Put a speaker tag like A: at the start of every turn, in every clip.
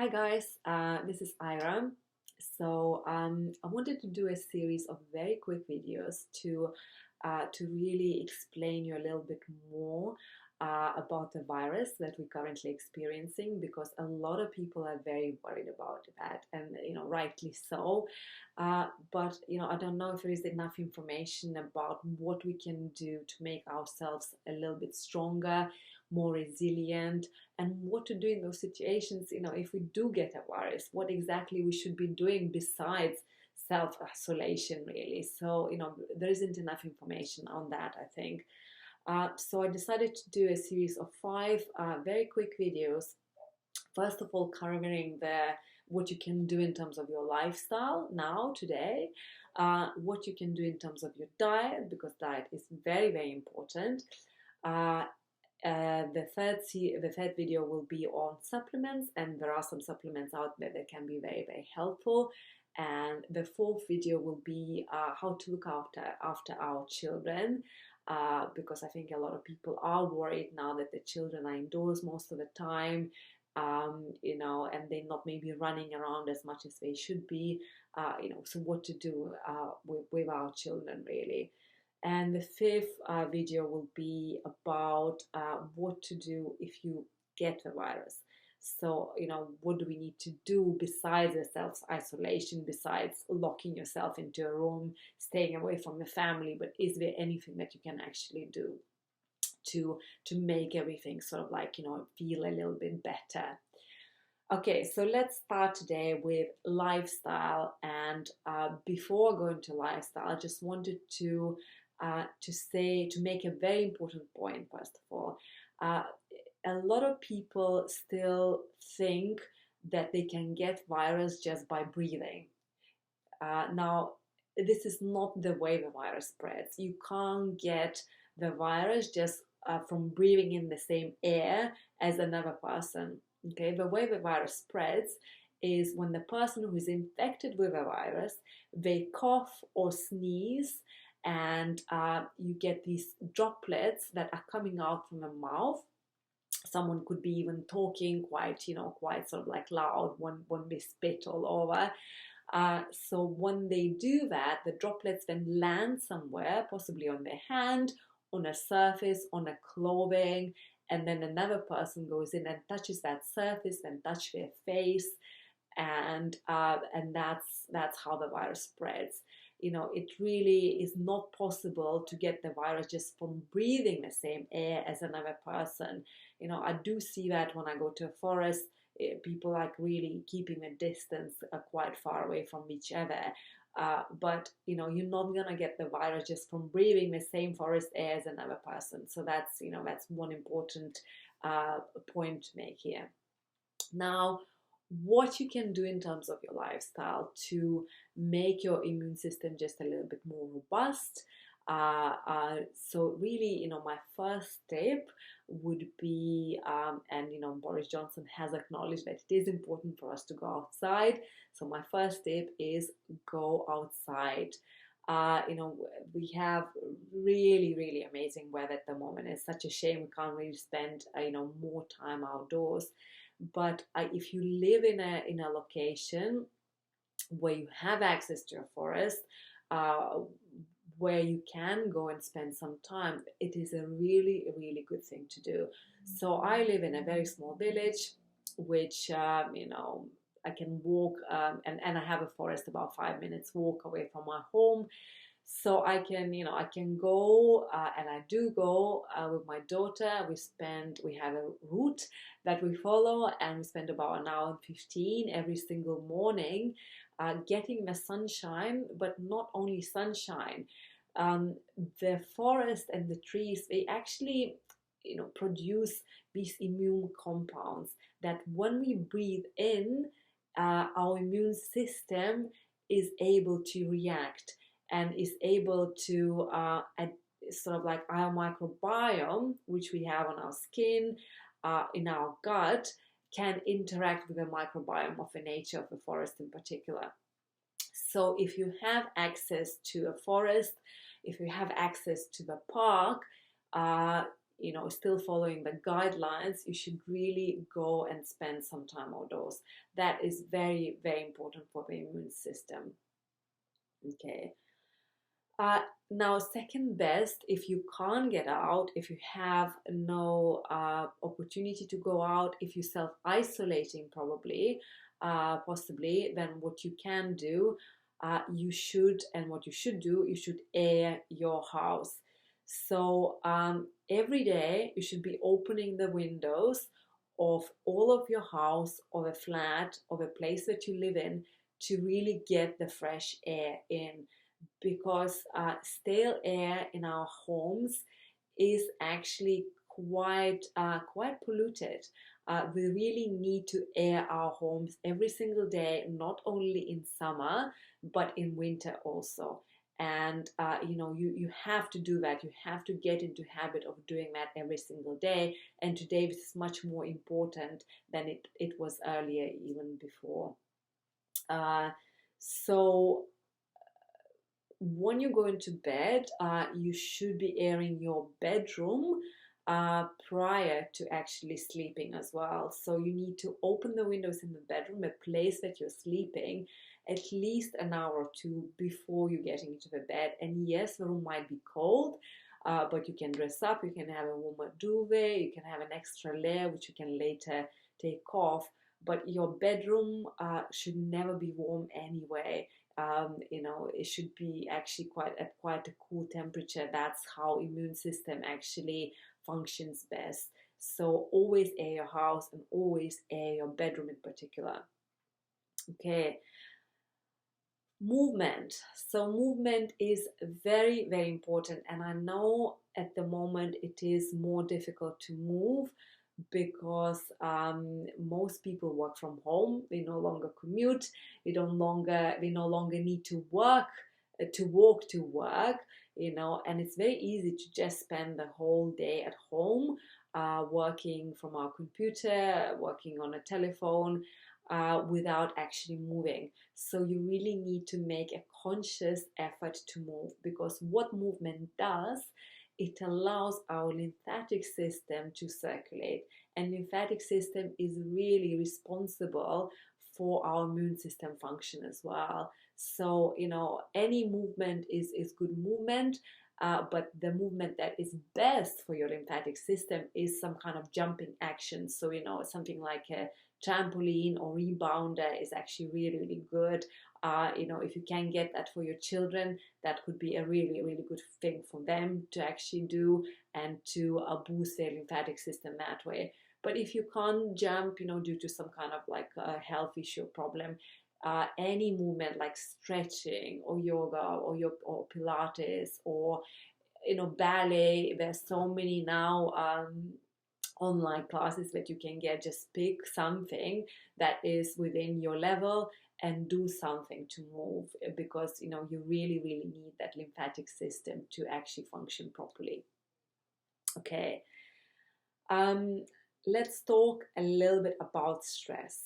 A: Hi guys, this is Ira. I wanted to do a series of very quick videos to really explain you a little bit more about the virus that we're currently experiencing, because a lot of people are very worried about that, and rightly so. But I don't know if there is enough information about what we can do to make ourselves a little bit stronger, more resilient, and what to do in those situations. If we do get a virus, what exactly we should be doing besides self-isolation, really. There isn't enough information on that, I think. So I decided to do a series of five very quick videos. First of all, covering what you can do in terms of your lifestyle now, today, what you can do in terms of your diet, because diet is very, very important. Uh, the third video will be on supplements, and there are some supplements out there that can be very, very helpful. And the fourth video will be how to look after our children, because I think a lot of people are worried now that the children are indoors most of the time, and they're not maybe running around as much as they should be. So what to do with our children, really. And the fifth video will be about what to do if you get the virus. So, what do we need to do besides the self-isolation, besides locking yourself into a room, staying away from the family? But is there anything that you can actually do to make everything sort of like, feel a little bit better? Okay, so let's start today with lifestyle. And before going to lifestyle, I just wanted to make a very important point. First of all, uh, a lot of people still think that they can get virus just by breathing. Now, this is not the way the virus spreads. You can't get the virus just from breathing in the same air as another person. Okay, the way the virus spreads is when the person who is infected with a virus, they cough or sneeze, and you get these droplets that are coming out from the mouth. Someone could be even talking quite sort of like loud when they spit all over. So when they do that, the droplets then land somewhere, possibly on their hand, on a surface, on a clothing, and then another person goes in and touches that surface and touch their face, and that's how the virus spreads. It really is not possible to get the virus just from breathing the same air as another person. I do see that when I go to a forest, people like really keeping a distance quite far away from each other. But you're not gonna get the virus just from breathing the same forest air as another person. So that's one important point to make here. Now, what you can do in terms of your lifestyle to make your immune system just a little bit more robust. So really, my first step would be, and Boris Johnson has acknowledged that it is important for us to go outside. So my first step is go outside. We have really, really amazing weather at the moment. It's such a shame we can't really spend, more time outdoors. But if you live in a location where you have access to a forest, uh, where you can go and spend some time, it is a really, really good thing to do. So I live in a very small village, which I can walk, and I have a forest about 5 minutes walk away from my home. So I can go, and I do go with my daughter. We have a route that we follow, and we spend about an hour and 15 every single morning, getting the sunshine. But not only sunshine, um, the forest and the trees, they actually produce these immune compounds that when we breathe in, our immune system is able to react and is able to sort of like our microbiome, which we have on our skin, in our gut, can interact with the microbiome of the nature of the forest in particular. So if you have access to a forest, if you have access to the park, uh, still following the guidelines, you should really go and spend some time outdoors. That is very, very important for the immune system. Okay. Uh, Now, second best, if you can't get out, if you have no opportunity to go out, if you're self-isolating probably, possibly, then what you can do, you should, and what you should do, you should air your house. So every day you should be opening the windows of all of your house or the flat or the place that you live in to really get the fresh air in, because stale air in our homes is actually quite polluted. We really need to air our homes every single day, not only in summer but in winter also. And you have to do that. You have to get into habit of doing that every single day. And today this is much more important than it was earlier, even before. So when you go into bed, you should be airing your bedroom prior to actually sleeping as well. So you need to open the windows in the bedroom, a place that you're sleeping, at least an hour or two before you getting into the bed. And yes, the room might be cold, but you can dress up, you can have a warmer duvet, you can have an extra layer which you can later take off. But your bedroom should never be warm anyway. It should be actually quite a cool temperature. That's how immune system actually functions best. So always air your house and always air your bedroom in particular. Okay. Movement. So movement is very, very important, and I know at the moment it is more difficult to move because most people work from home. They no longer commute. They no longer need to walk to work. And it's very easy to just spend the whole day at home, working from our computer, working on a telephone, without actually moving. So you really need to make a conscious effort to move, because what movement does, it allows our lymphatic system to circulate, and lymphatic system is really responsible for our immune system function as well. So any movement is good movement, but the movement that is best for your lymphatic system is some kind of jumping action. So something like a trampoline or rebounder is actually really, really good. If you can get that for your children, that could be a really, really good thing for them to actually do, and to boost their lymphatic system that way. But if you can't jump, due to some kind of like a health issue or problem, any movement like stretching or yoga or Pilates or ballet, there's so many now online classes that you can get. Just pick something that is within your level and do something to move, because you really, really need that lymphatic system to actually function properly. Okay. Let's talk a little bit about stress,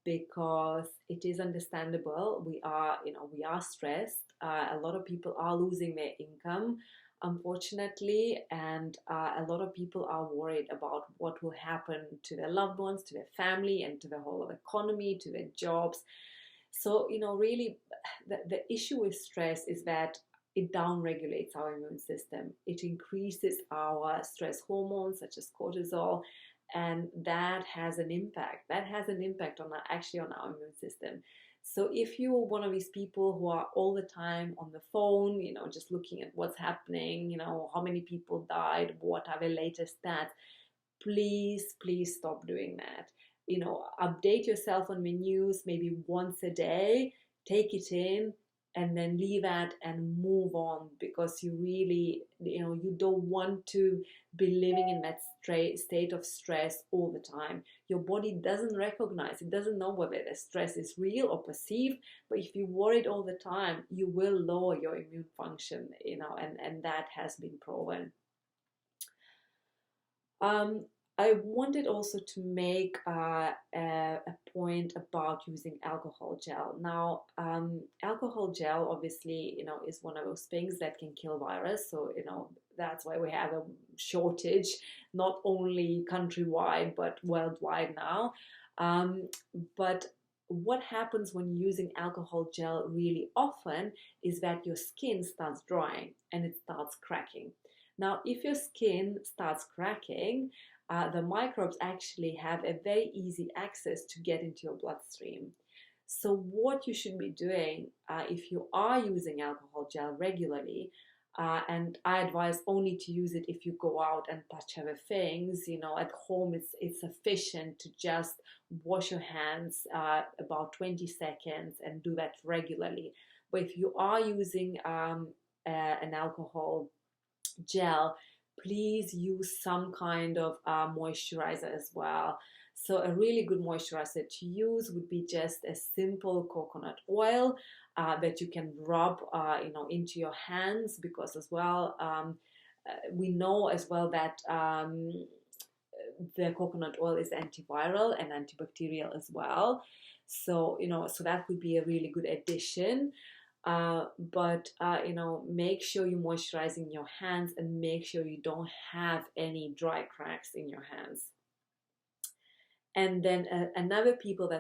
A: because it is understandable. We are stressed. A lot of people are losing their income, unfortunately, and a lot of people are worried about what will happen to their loved ones, to their family, and to the whole of economy, to their jobs. So really, the issue with stress is that it downregulates our immune system. It increases our stress hormones such as cortisol, and that has an impact. That has an impact on our immune system. So if you're one of these people who are all the time on the phone, just looking at what's happening, how many people died, what are the latest stats, please, please stop doing that. Update yourself on the news maybe once a day, take it in, and then leave that and move on, because you really, you don't want to be living in that state of stress all the time. Your body doesn't recognize, it doesn't know whether the stress is real or perceived. But if you worry all the time, you will lower your immune function, and that has been proven. I wanted also to make a point about using alcohol gel. Now, alcohol gel obviously, is one of those things that can kill virus. So, that's why we have a shortage, not only countrywide, but worldwide now. Um, but what happens when using alcohol gel really often is that your skin starts drying and it starts cracking. Now, if your skin starts cracking, the microbes actually have a very easy access to get into your bloodstream. So, what you should be doing if you are using alcohol gel regularly, and I advise only to use it if you go out and touch other things. At home, it's sufficient to just wash your hands about 20 seconds and do that regularly. But if you are using an alcohol gel, please use some kind of moisturizer as well. So a really good moisturizer to use would be just a simple coconut oil that you can rub, into your hands, because as well, we know as well that the coconut oil is antiviral and antibacterial as well. So so that would be a really good addition. But make sure you're moisturizing your hands and make sure you don't have any dry cracks in your hands. And then another people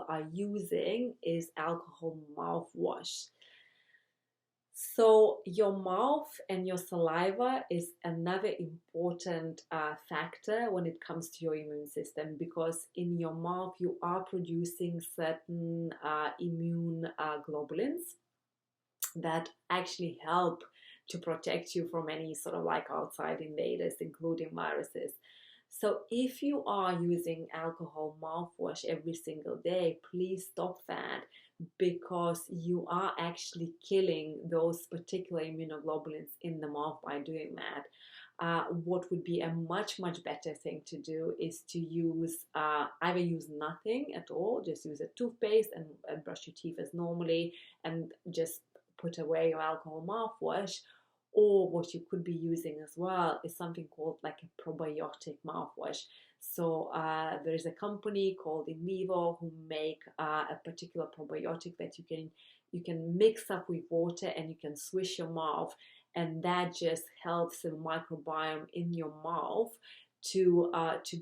A: are using is alcohol mouthwash. So your mouth and your saliva is another important factor when it comes to your immune system, because in your mouth you are producing certain immune globulins that actually help to protect you from any sort of like outside invaders, including viruses. So if you are using alcohol mouthwash every single day, please stop that, because you are actually killing those particular immunoglobulins in the mouth by doing that. What would be a much better thing to do is to use either use nothing at all, just use a toothpaste and brush your teeth as normally, and just put away your alcohol mouthwash. Or what you could be using as well is something called like a probiotic mouthwash. So there is a company called In Vivo who make a particular probiotic that you can mix up with water and you can swish your mouth, and that just helps the microbiome in your mouth to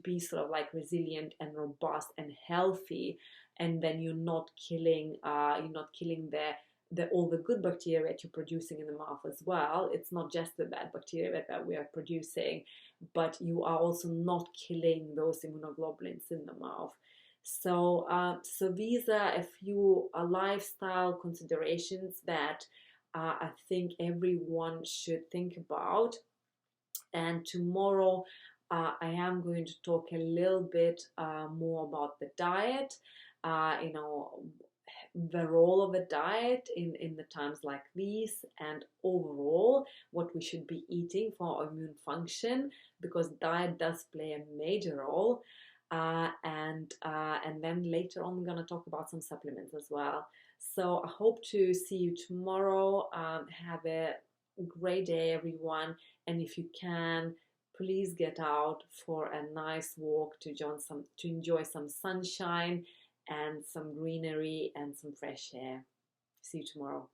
A: be sort of like resilient and robust and healthy, and then you're not killing all the good bacteria that you're producing in the mouth as well. It's not just the bad bacteria that we are producing, but you are also not killing those immunoglobulins in the mouth. So, so these are a few lifestyle considerations that I think everyone should think about. And tomorrow, I am going to talk a little bit more about the diet. The role of a diet in the times like these, and overall what we should be eating for our immune function, because diet does play a major role. And then later on we're going to talk about some supplements as well. So I hope to see you tomorrow. Have a great day, everyone, and if you can, please get out for a nice walk to enjoy some sunshine and some greenery and some fresh air. See you tomorrow.